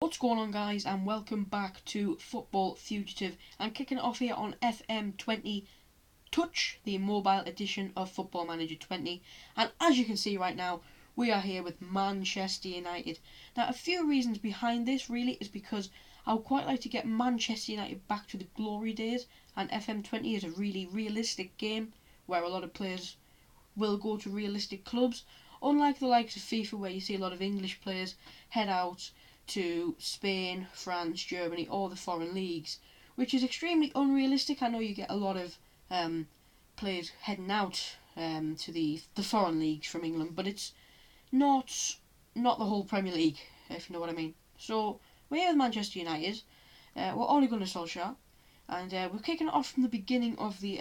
What's going on, guys, and welcome back to Football Fugitive. I'm kicking it off here on FM20 Touch, the mobile edition of Football Manager 20, and as you can see right now, we are here with Manchester United. Now, a few reasons behind this really is because I would quite like to get Manchester United back to the glory days, and FM20 is a really realistic game where a lot of players will go to realistic clubs, unlike the likes of FIFA where you see a lot of English players head out to Spain, France, Germany, or the foreign leagues, which is extremely unrealistic. I know you get a lot of players heading out to the foreign leagues from England, but it's not the whole Premier League, if you know what I mean. So we're here with Manchester United. We're Ole Gunnar Solskjaer, and we're kicking it off from the beginning of the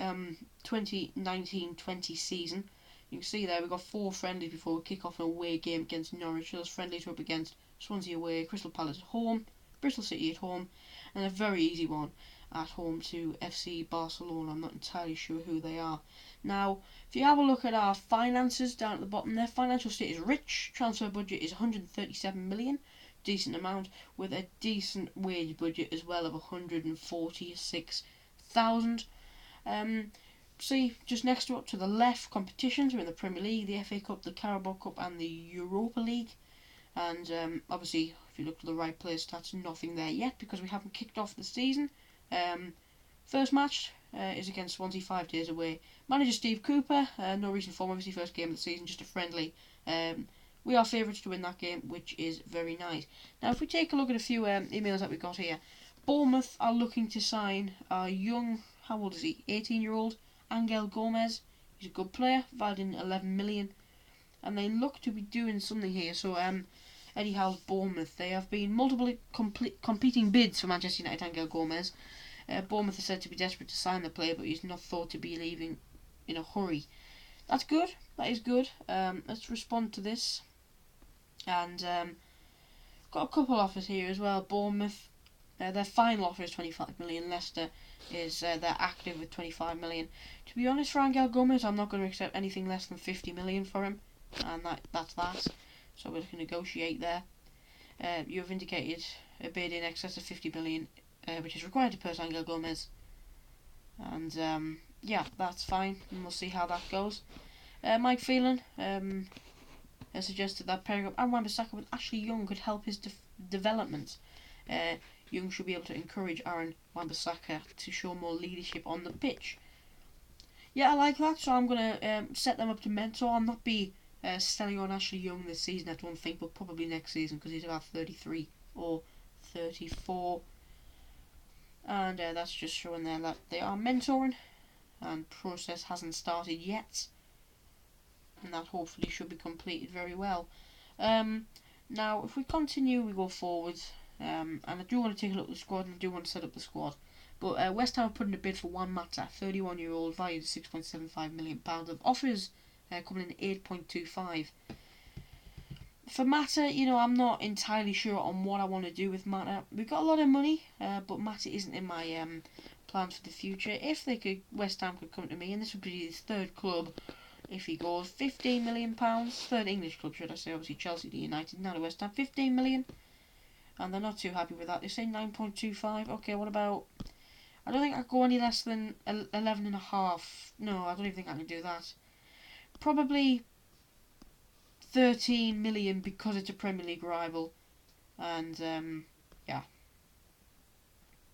2019-20 season. You can see there we've got 4 friendlies before we kick off an away game against Norwich. Those friendlies are up against Swansea away, Crystal Palace at home, Bristol City at home, and a very easy one at home to FC Barcelona. I'm not entirely sure who they are. Now, if you have a look at our finances down at the bottom there, financial state is rich, transfer budget is 137 million, decent amount, with a decent wage budget as well of 146,000. See, just next to it to the left, competitions are in the Premier League, the FA Cup, the Carabao Cup, and the Europa League. And obviously, if you look to the right player stats, nothing there yet because we haven't kicked off the season. First match is against Swansea, 5 days away. Manager Steve Cooper, no recent form, obviously first game of the season, just a friendly. We are favourites to win that game, which is very nice. Now, if we take a look at a few emails that we got here, Bournemouth are looking to sign a young, how old is he? 18-year-old Angel Gomez. He's a good player, valued in 11 million, and they look to be doing something here. So, Eddie Howe's Bournemouth, they have been multiple competing bids for Manchester United Angel Gomez. Bournemouth are said to be desperate to sign the player, but he's not thought to be leaving in a hurry. That's good. That is good. Let's respond to this. And got a couple offers here as well. Bournemouth, their final offer is 25 million. Leicester is they're active with 25 million. To be honest, for Angel Gomez, I'm not going to accept anything less than 50 million for him, and that's that. So we're going to negotiate there. You have indicated a bid in excess of 50 million, which is required to purchase Angel Gomez. And yeah, that's fine, and we'll see how that goes. Mike Phelan has suggested that pairing up Aaron Wan-Bissaka with Ashley Young could help his development. Young should be able to encourage Aaron Wan-Bissaka to show more leadership on the pitch. Yeah, I like that, so I'm going to set them up to mentor. I'll not be selling on Ashley Young this season, I don't think, but probably next season because he's about 33 or 34. And that's just showing there that they are mentoring, and process hasn't started yet, and that hopefully should be completed very well. Now, if we continue, we go forward, and I do want to take a look at the squad, and I do want to set up the squad. But West Ham have put in a bid for Juan Mata, 31-year-old, valued at £6.75 million. Of offers coming in at 8.25. For Mata, I'm not entirely sure on what I want to do with Mata. We've got a lot of money, but Mata isn't in my plans for the future. If West Ham could come to me, and this would be his third club, if he goes, £15 million, third English club, should I say, obviously Chelsea to United, now to West Ham, 15 million, and they're not too happy with that. They say 9.25. Okay, what about, I don't think I could go any less than 11.5. No, I don't even think I can do that. Probably 13 million because it's a Premier League rival, and yeah.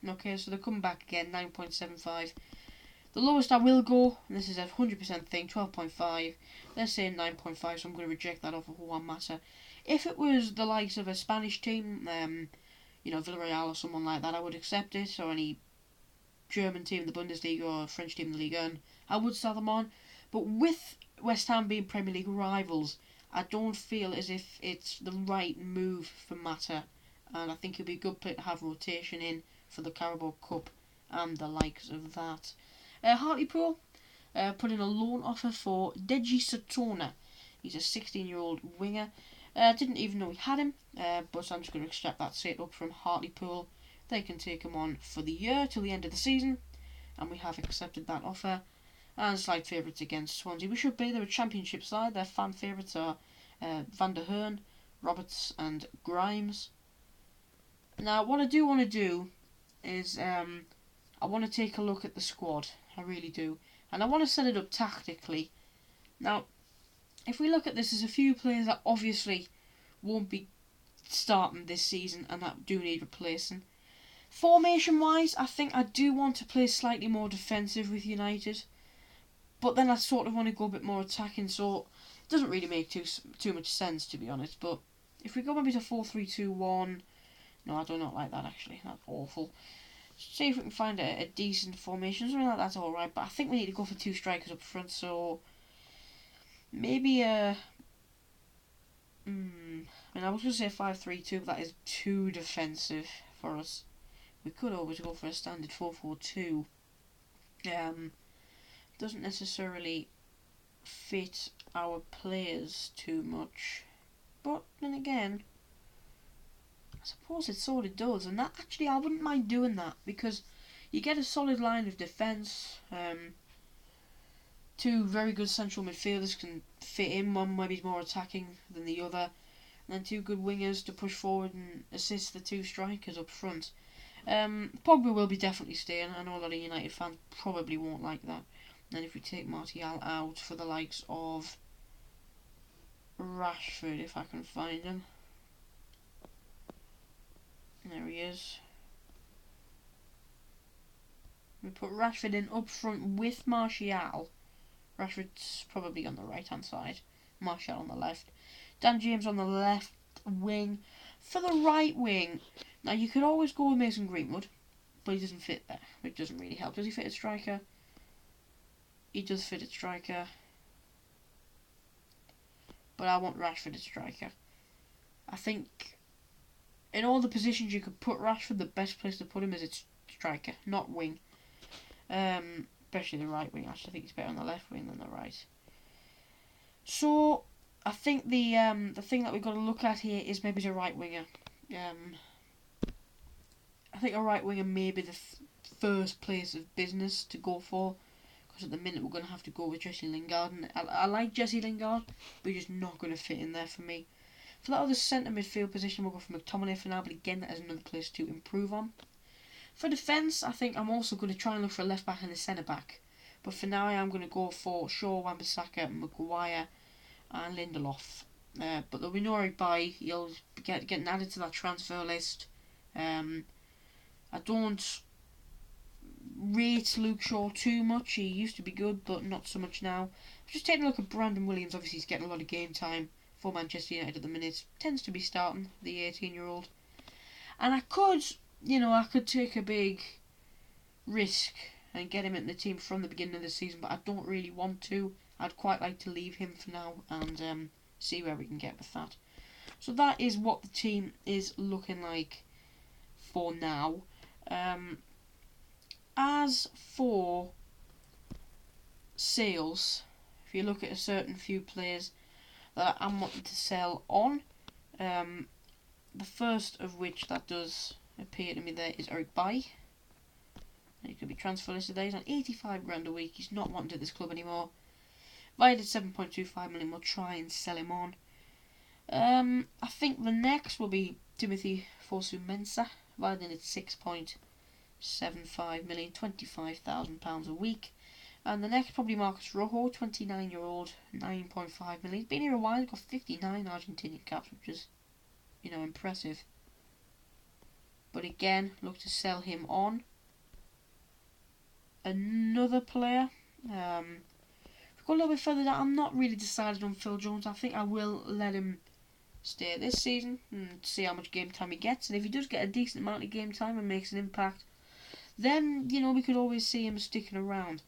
Okay, so they're coming back again, 9.75. The lowest I will go, and this is a 100% thing, 12.5. They're saying 9.5, so I'm going to reject that offer for Juan Mata. If it was the likes of a Spanish team, Villarreal or someone like that, I would accept it, or any German team in the Bundesliga or French team in the Ligue 1, I would sell them on. But with West Ham being Premier League rivals, I don't feel as if it's the right move for Mata, and I think it'd be a good player to have rotation in for the Carabao Cup and the likes of that. Hartlepool put in a loan offer for Deji Satona. He's a 16-year-old winger. Didn't even know we had him, but I'm just going to accept that straight up from Hartlepool. They can take him on for the year till the end of the season, and we have accepted that offer. And slight favourites against Swansea. We should be. They're a championship side. Their fan favourites are Van der Hearn, Roberts and Grimes. Now, what I do want to do is I want to take a look at the squad. I really do. And I want to set it up tactically. Now, if we look at this, there's a few players that obviously won't be starting this season and that do need replacing. Formation-wise, I think I do want to play slightly more defensive with United. But then I sort of want to go a bit more attacking, so it doesn't really make too much sense, to be honest. But if we go maybe to 4-3-2-1... No, I do not like that, actually. That's awful. See if we can find a decent formation. Something like that's alright, but I think we need to go for 2 strikers up front, so... Maybe I was going to say 5-3-2, but that is too defensive for us. We could always go for a standard 4-4-2. Doesn't necessarily fit our players too much. But then again, I suppose it sort of does. And that actually, I wouldn't mind doing that, because you get a solid line of defence. 2 very good central midfielders can fit in. One maybe more attacking than the other. And then 2 good wingers to push forward and assist the 2 strikers up front. Pogba will be definitely staying. I know a lot of United fans probably won't like that. And then if we take Martial out for the likes of Rashford, if I can find him. There he is. We put Rashford in up front with Martial. Rashford's probably on the right hand side. Martial on the left. Dan James on the left wing. For the right wing, now you could always go with Mason Greenwood, but he doesn't fit there, which doesn't really help. Does he fit a striker? He does fit a striker. But I want Rashford as striker. I think in all the positions you could put Rashford, the best place to put him is its striker, not wing. Especially the right wing. Actually, I think he's better on the left wing than the right. So I think the thing that we've got to look at here is maybe the right winger. I think a right winger may be the first place of business to go for, because at the minute we're going to have to go with Jesse Lingard. And I like Jesse Lingard, but he's just not going to fit in there for me. For that other centre midfield position, we'll go for McTominay for now, but again, that is another place to improve on. For defence, I think I'm also going to try and look for a left back and a centre back. But for now, I am going to go for Shaw, Wan-Bissaka, Maguire, and Lindelof. But there'll be no Ogbai. He'll be getting added to that transfer list. I don't rate Luke Shaw too much. He used to be good, but not so much now. Just taking a look at Brandon Williams. Obviously, he's getting a lot of game time for Manchester United at the minute. Tends to be starting, the 18-year-old. And I could take a big risk and get him in the team from the beginning of the season, but I don't really want to. I'd quite like to leave him for now and see where we can get with that. So that is what the team is looking like for now. As for sales, if you look at a certain few players that I'm wanting to sell on, the first of which that does appear to me there is Ogbai. He could be transfer listed there. He's on 85 grand a week. He's not wanted at this club anymore. Valued at 7.25 million. We'll try and sell him on. I think the next will be Timothy Fosu-Mensah, valued at 6.75 million, £25,000 a week. And the next probably Marcus Rojo, 29-year-old, 9.5 million. He's been here a while. He's got 59 Argentinian caps, which is, impressive. But again, look to sell him on. Another player. If we go a little bit further down, I'm not really decided on Phil Jones. I think I will let him stay this season and see how much game time he gets. And if he does get a decent amount of game time and makes an impact, then, we could always see him sticking around.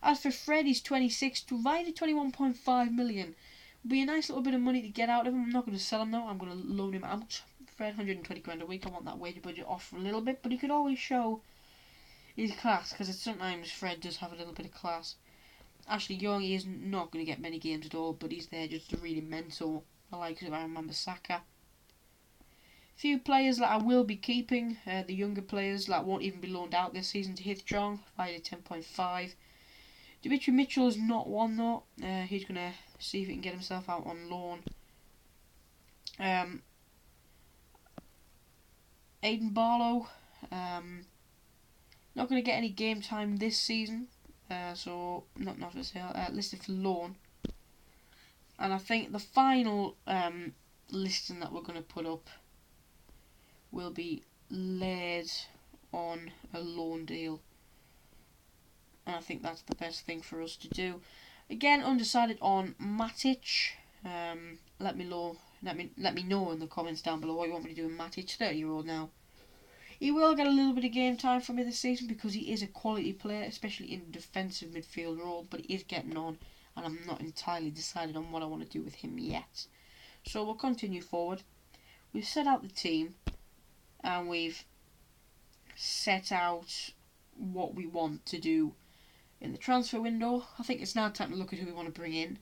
As for Fred, he's 26, divided 21.5 million. Would be a nice little bit of money to get out of him. I'm not going to sell him though. I'm going to loan him out. Fred, 120 grand a week. I want that wage budget off for a little bit, but he could always show his class, because sometimes Fred does have a little bit of class. Ashley Young, he is not going to get many games at all, but he's there just to really mentor the likes of Wan-Bissaka. Few players that I will be keeping, the younger players that won't even be loaned out this season. To Hith Jong, valued at 10.5. Dimitri Mitchell is not one though. He's going to see if he can get himself out on loan. Aiden Barlow, not going to get any game time this season, so not for sale. Listed for loan, and I think the final listing that we're going to put up will be laid on a loan deal, and I think that's the best thing for us to do. Again, undecided on Matic. Let me know in the comments down below what you want me to do with Matic. 30-year-old now. He will get a little bit of game time from me this season because he is a quality player, especially in defensive midfield role, but he is getting on, and I'm not entirely decided on what I want to do with him yet. So we'll continue forward. We've set out the team, and we've set out what we want to do in the transfer window. I think it's now time to look at who we want to bring in.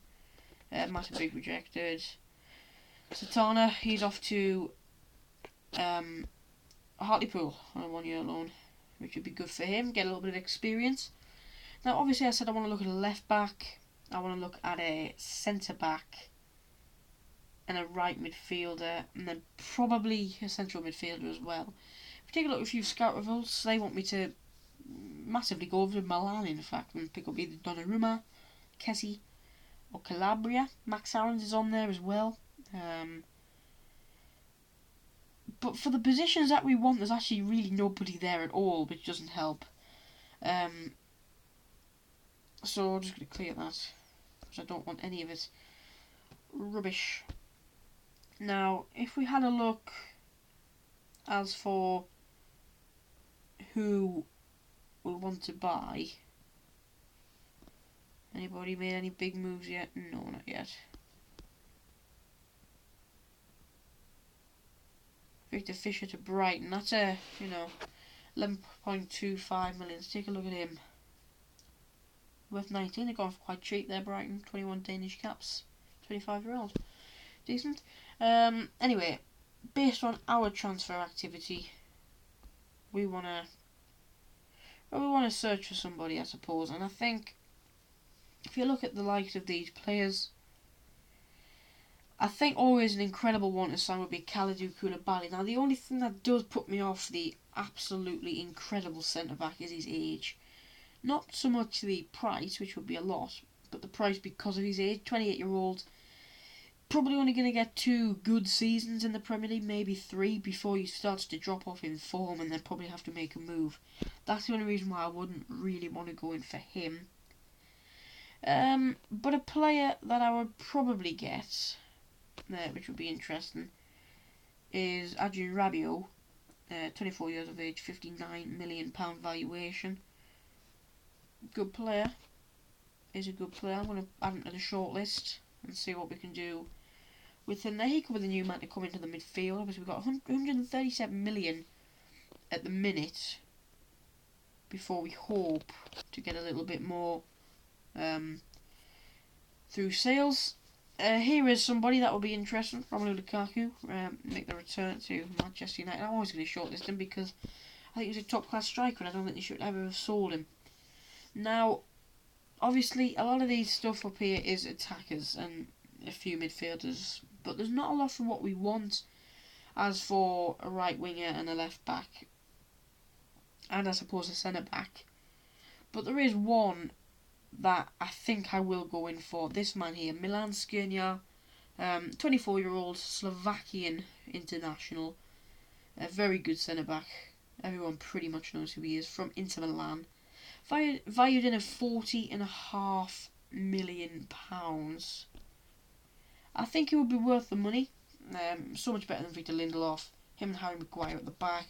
Massive rejected. Satana, he's off to Hartlepool on a 1-year loan, which would be good for him, get a little bit of experience. Now, obviously, I said I want to look at a left back, I want to look at a centre back, and a right midfielder, and then probably a central midfielder as well. If we take a look at a few scout results, they want me to massively go over to Milan, in fact, and pick up either Donnarumma, Kessie, or Calabria. Max Aarons is on there as well. But for the positions that we want, there's actually really nobody there at all, which doesn't help. So I'm just going to clear that, because I don't want any of it rubbish. Now, if we had a look as for who we want to buy, anybody made any big moves yet? No, not yet. Victor Fisher to Brighton. That's a, 11.25 million. Let's take a look at him. Worth 19. They're going for quite cheap there, Brighton. 21 Danish caps. 25-year-old. Decent. Anyway, based on our transfer activity, we wanna search for somebody, I suppose. And I think if you look at the likes of these players, I think always an incredible one to sign would be Kalidou Koulibaly. Now, the only thing that does put me off the absolutely incredible centre-back is his age. Not so much the price, which would be a lot, but the price because of his age. 28-year-old, probably only going to get 2 good seasons in the Premier League, maybe 3, before he starts to drop off in form and then probably have to make a move. That's the only reason why I wouldn't really want to go in for him. But a player that I would probably get, which would be interesting, is Adrien Rabiot, 24 years of age, £59 million valuation. Good player. Is a good player. I'm going to add him to the shortlist and see what we can do with him there. He could be the new man to come into the midfield. Obviously, we've got 137 million at the minute before we hope to get a little bit more through sales. Here is somebody that will be interesting. Romelu Lukaku make the return to Manchester United. I'm always going to shortlist him because I think he's a top class striker and I don't think they should ever have sold him. Now, obviously, a lot of these stuff up here is attackers and a few midfielders, but there's not a lot for what we want as for a right winger and a left back, and I suppose a centre back. But there is one that I think I will go in for. This man here, Milan Skriniar, 24-year-old Slovakian international, a very good centre back. Everyone pretty much knows who he is, from Inter Milan. Valued in at £40.5 million. I think it would be worth the money. So much better than Victor Lindelof. Him and Harry Maguire at the back.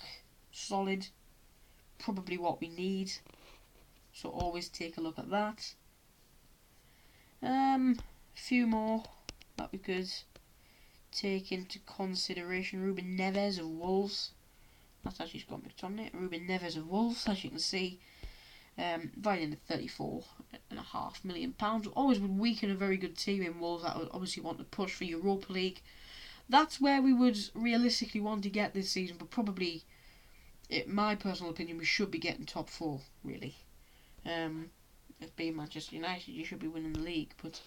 Solid. Probably what we need. So always take a look at that. A few more that we could take into consideration. Ruben Neves of Wolves. That's actually got McTominay. Ruben Neves of Wolves, as you can see. Valued at £34.5 million. Always would weaken a very good team in Wolves that would obviously want to push for Europa League. That's where we would realistically want to get this season, but probably, in my personal opinion, we should be getting top 4, really. If being Manchester United, you should be winning the league, but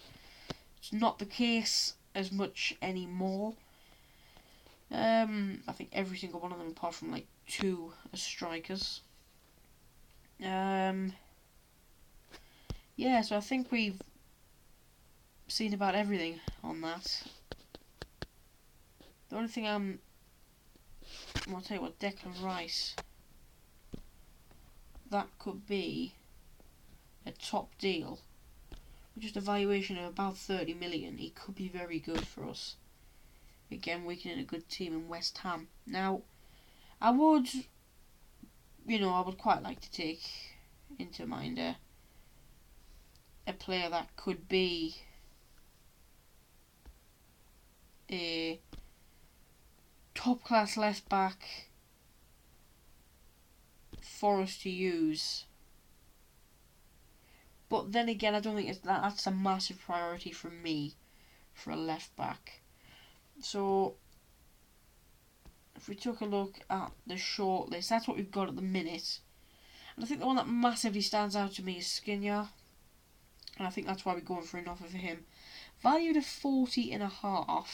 it's not the case as much anymore. I think every single one of them, apart from like 2 as strikers. Yeah, so I think we've seen about everything on that. The only thing I'll tell you what, Declan Rice, that could be a top deal. With just a valuation of about 30 million, he could be very good for us. Again, weakening a good team in West Ham. Now, I would quite like to take into mind a player that could be a top class left back for us to use. But then again, I don't think that's a massive priority for me for a left back. So if we took a look at the shortlist, that's what we've got at the minute. And I think the one that massively stands out to me is Skriniar. And I think that's why we're going for an offer for him. Valued at 40.5.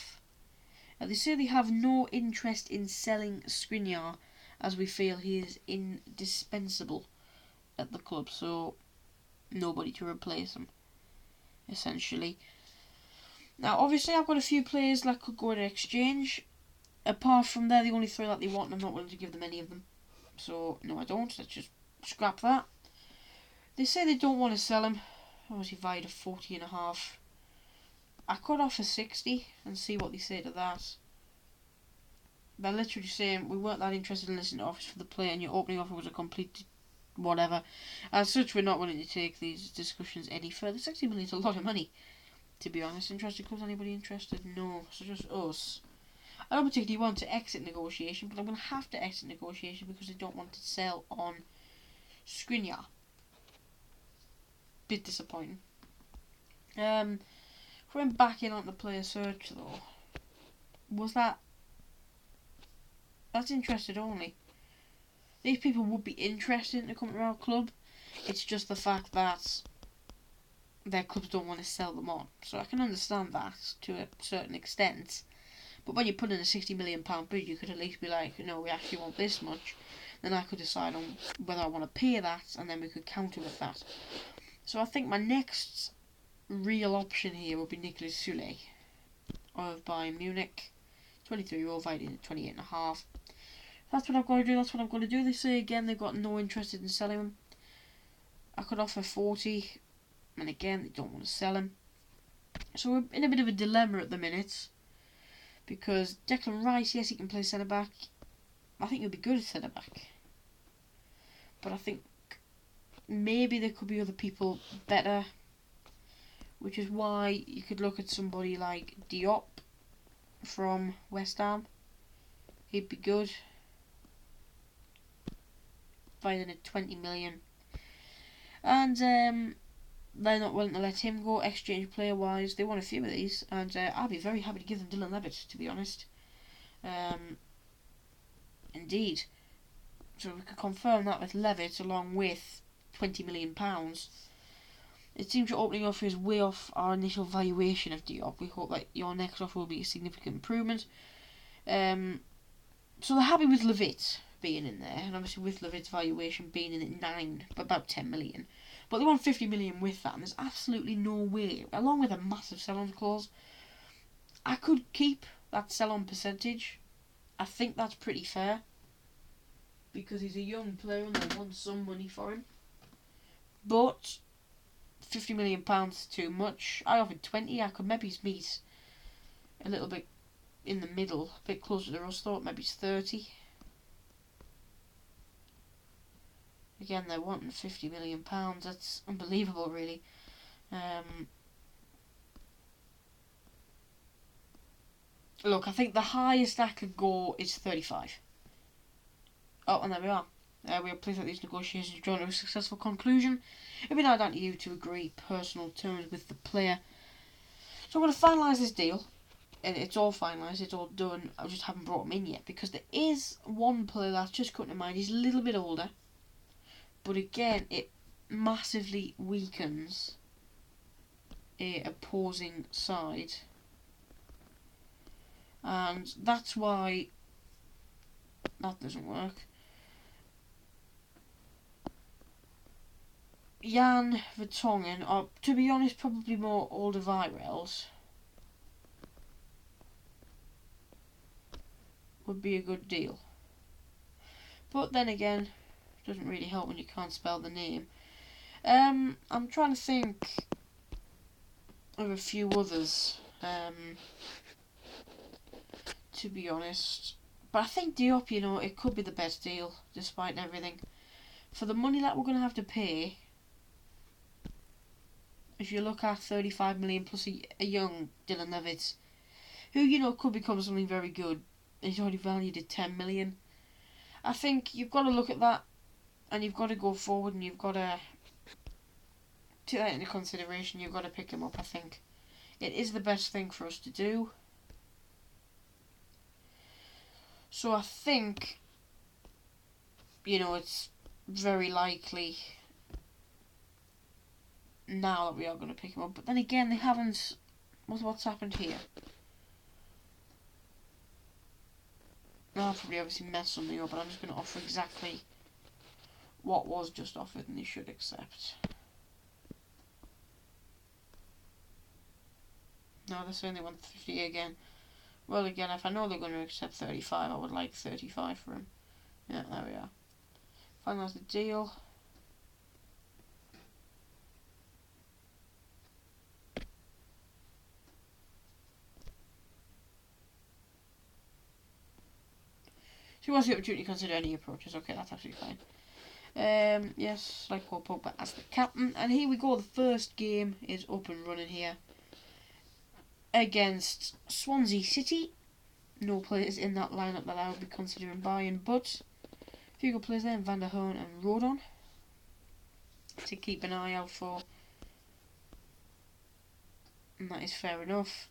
They say they have no interest in selling Skriniar, as we feel he is indispensable at the club. So nobody to replace him, essentially. Now, obviously, I've got a few players that could go in exchange. Apart from they're the only 3 that they want, and I'm not willing to give them any of them. So, no, I don't. Let's just scrap that. They say they don't want to sell him. Obviously, valued at 40.5. I could offer 60 and see what they say to that. They're literally saying, we weren't that interested in listening to offers for the player, and your opening offer was a complete whatever. As such, we're not willing to take these discussions any further. 60 million is a lot of money, to be honest. Interested clubs, anybody interested? No, so just us. I don't particularly want to exit negotiation, but I'm going to have to exit negotiation because I don't want to sell on Skriniar. Bit disappointing. Going back in on the player search though, that's interested only. These people would be interested in to come to our club. It's just the fact that their clubs don't want to sell them on. So I can understand that to a certain extent. But when you put in a £60 million bid, you could at least be like, no, we actually want this much. Then I could decide on whether I want to pay that, and then we could counter with that. So I think my next real option here would be Nicolas Soule of Bayern Munich. 23-year-old, valued at 28.5. That's what I've got to do. That's what I'm going to do. They say again they've got no interest in selling him. I could offer 40, and again they don't want to sell him. So we're in a bit of a dilemma at the minute, because Declan Rice, yes, he can play centre back. I think he'll be good at centre back, but I think maybe there could be other people better, which is why you could look at somebody like Diop from West Ham. He'd be good. Valued at 20 million. And they're not willing to let him go, exchange player wise. They want a few of these, and I'd be very happy to give them Dylan Levitt, to be honest. Indeed. So we could confirm that with Levitt along with £20 million. It seems your opening offer is way off our initial valuation of Diop. We hope that your next offer will be a significant improvement. So they're happy with Levitt being in there, and obviously with Levitt's valuation being in at 9, about 10 million. But they want 50 million with that, and there's absolutely no way, along with a massive sell-on clause, I could keep that sell-on percentage. I think that's pretty fair, because he's a young player and they want some money for him. But £50 million is too much. I offered 20. I could maybe meet a little bit in the middle, a bit closer to us. Thought maybe it's 30. Again, they're wanting £50 million. That's unbelievable, really. Look, I think the highest I could go is 35. Oh, and there we are. We are pleased that these negotiations have drawn to a successful conclusion. It'll be now down to you to agree personal terms with the player. So I'm going to finalise this deal. And it's all finalised, it's all done. I just haven't brought him in yet, because there is one player that's just coming to mind. He's a little bit older, but again, it massively weakens a opposing side. And that's why that doesn't work. Jan Vertonghen, or to be honest, probably more Alderweireld would be a good deal. But then again, it doesn't really help when you can't spell the name. I'm trying to think of a few others, to be honest. But I think Diop, it could be the best deal, despite everything. For the money that we're going to have to pay, if you look at 35 million plus a young Dylan Levitt, who, could become something very good. He's already valued at 10 million. I think you've got to look at that, and you've got to go forward, and you've got to take that into consideration. You've got to pick him up, I think. It is the best thing for us to do. So I think, it's very likely now that we are going to pick him up. But then again, they haven't. What's happened here? I'll probably obviously mess something up, but I'm just going to offer exactly what was just offered, and they should accept. No, they're saying they want 50 again. Well, again, if I know they're going to accept 35, I would like 35 for him. Yeah, there we are. Finalise the deal. So he wants the opportunity to consider any approaches. Okay, that's absolutely fine. Yes, like Paul Pogba as the captain. And here we go. The first game is up and running here. Against Swansea City. No players in that lineup that I would be considering buying, but a few good players there, Van der Hoorn and Rodon, to keep an eye out for. And that is fair enough.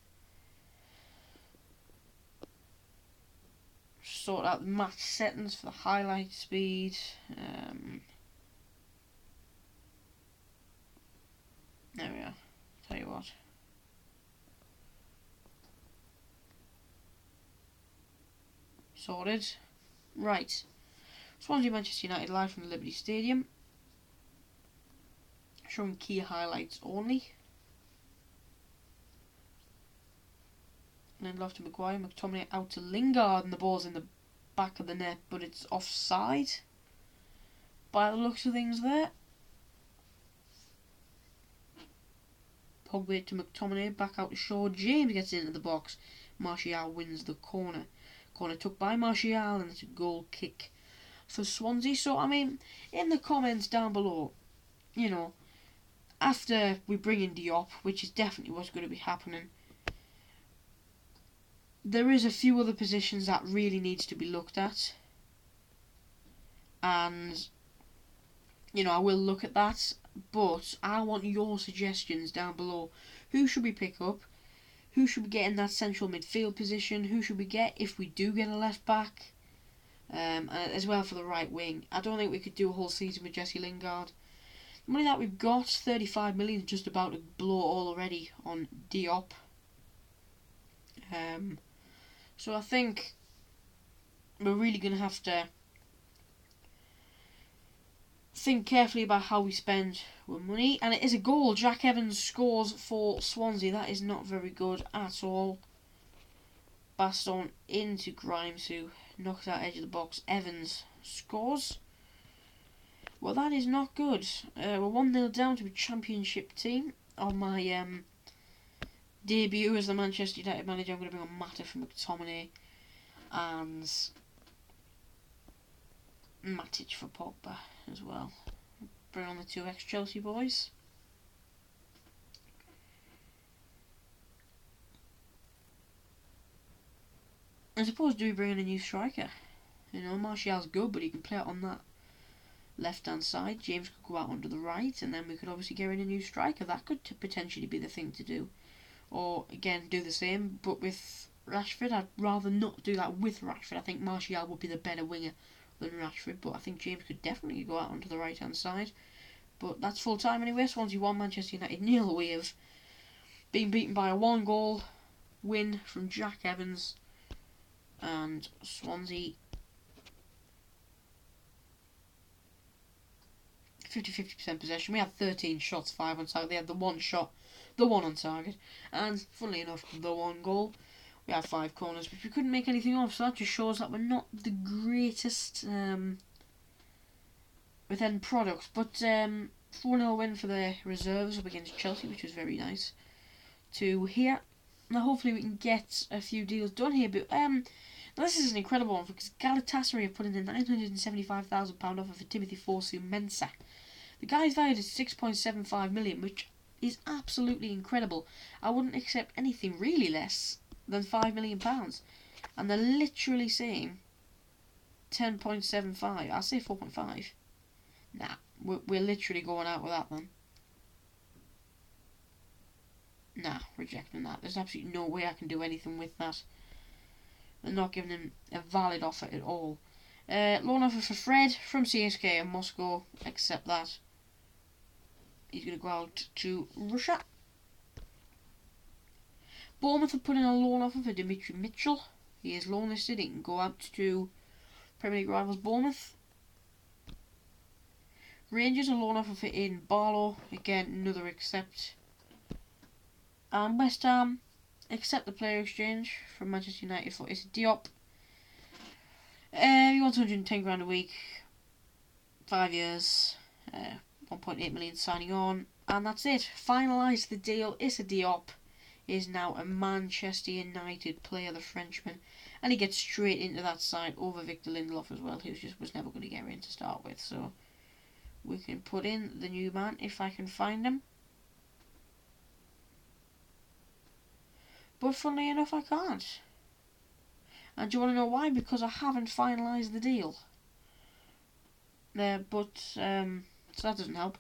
Sort out the match settings for the highlight speed. There we are. Tell you what. Sorted. Right. Swansea Manchester United live from the Liberty Stadium. Showing key highlights only. And then Loftus Maguire, McTominay out to Lingard, and the ball's in the back of the net, but it's offside. By the looks of things there. Pogba to McTominay, back out to Shaw. James gets into the box. Martial wins the corner. Corner took by Martial, and it's a goal kick for Swansea. So, I mean, in the comments down below, after we bring in Diop, which is definitely what's going to be happening, there is a few other positions that really needs to be looked at. And, I will look at that, but I want your suggestions down below. Who should we pick up? Who should we get in that central midfield position? Who should we get if we do get a left back? As well for the right wing. I don't think we could do a whole season with Jesse Lingard. The money that we've got, 35 million, is just about to blow all already on Diop. So I think we're really going to have to think carefully about how we spend our money. And it is a goal. Jack Evans scores for Swansea. That is not very good at all. Baston into Grimes, who knocks out edge of the box. Evans scores. Well, that is not good. We're 1-0 down to a championship team. On my debut as the Manchester United manager, I'm going to bring on Mata for McTominay and Matic for Pogba as well. Bring on the two ex-Chelsea boys. I suppose, do we bring in a new striker? Martial's good, but he can play out on that left-hand side. James could go out onto the right, and then we could obviously get in a new striker. That could potentially be the thing to do. Or, again, do the same, but with Rashford. I'd rather not do that with Rashford. I think Martial would be the better winger than Rashford, but I think James could definitely go out onto the right-hand side. But that's full time anyway. Swansea 1, Manchester United 0. We have been beaten by a 1-goal win from Jack Evans, and Swansea 50% possession. We had 13 shots, 5 on target. They had the one shot, the one on target, and funnily enough, the one goal. We had 5 corners, which we couldn't make anything of. So that just shows that we're not the greatest with end products. But 4-0 win for the reserves up against Chelsea, which was very nice to hear. Now hopefully we can get a few deals done here. But now this is an incredible one because Galatasaray have put in a £975,000 offer for Timothy Fosu-Mensah. The guy's valued at 6.75 million, which is absolutely incredible. I wouldn't accept anything really less than £5 million, and they're literally saying 10.75. I'll say 4.5. Nah, we're literally going out with that then. Nah, rejecting that. There's absolutely no way I can do anything with that. They're not giving him a valid offer at all. Loan offer for Fred from CSK and Moscow. Accept that. He's going to go out to Russia. Bournemouth have put in a loan offer for Dimitri Mitchell. He is loan listed. He can go out to Premier League rivals Bournemouth. Rangers a loan offer for Aidan Barlow. Again, another accept. And West Ham accept the player exchange from Manchester United for Issa Diop. He wants 110 grand a week, 5 years, 1.8 million signing on, and that's it. Finalised the deal. Issa Diop is now a Manchester United player, the Frenchman, and he gets straight into that side over Victor Lindelof as well, who just was never going to get in to start with. So we can put in the new man if I can find him. But funnily enough, I can't. And do you want to know why? Because I haven't finalised the deal. So that doesn't help.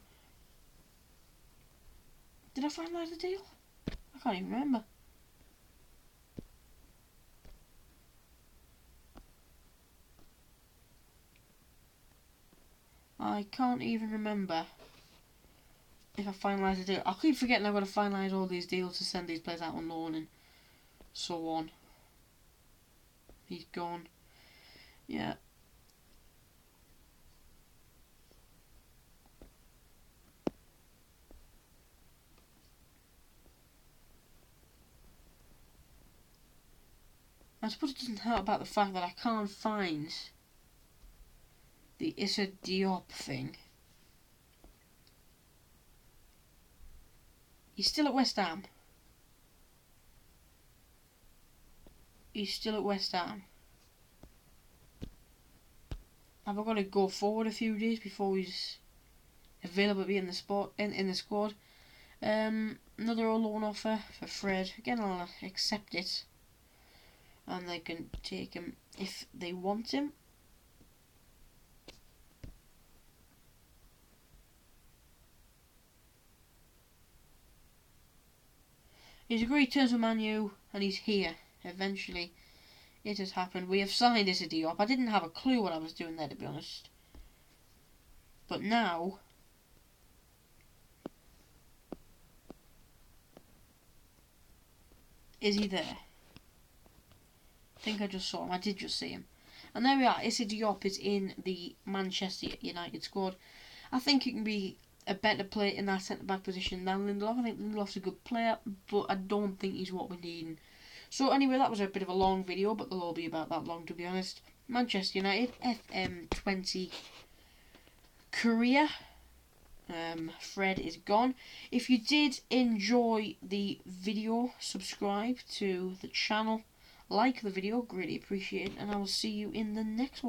Did I finalise the deal? I can't even remember. I can't even remember if I finalised the deal. I keep forgetting I've got to finalise all these deals to send these players out on loan and so on. He's gone. Yeah. I suppose it doesn't help about the fact that I can't find the Issa Diop thing. He's still at West Ham. He's still at West Ham. Have I got to go forward a few days before he's available to be in the spot in the squad? Another loan offer for Fred. Again, I'll accept it, and they can take him if they want him. He's agreed terms with Man U, and he's here. Eventually, it has happened. We have signed Issa Diop. I didn't have a clue what I was doing there, to be honest. But now, is he there? I think I just saw him. I did just see him. And there we are. Issa Diop is in the Manchester United squad. I think he can be a better player in that centre-back position than Lindelof. I think Lindelof's a good player, but I don't think he's what we need. So anyway, that was a bit of a long video, but they'll all be about that long, to be honest. Manchester United, FM20 career. Fred is gone. If you did enjoy the video, subscribe to the channel, like the video, greatly appreciate it, and I will see you in the next one.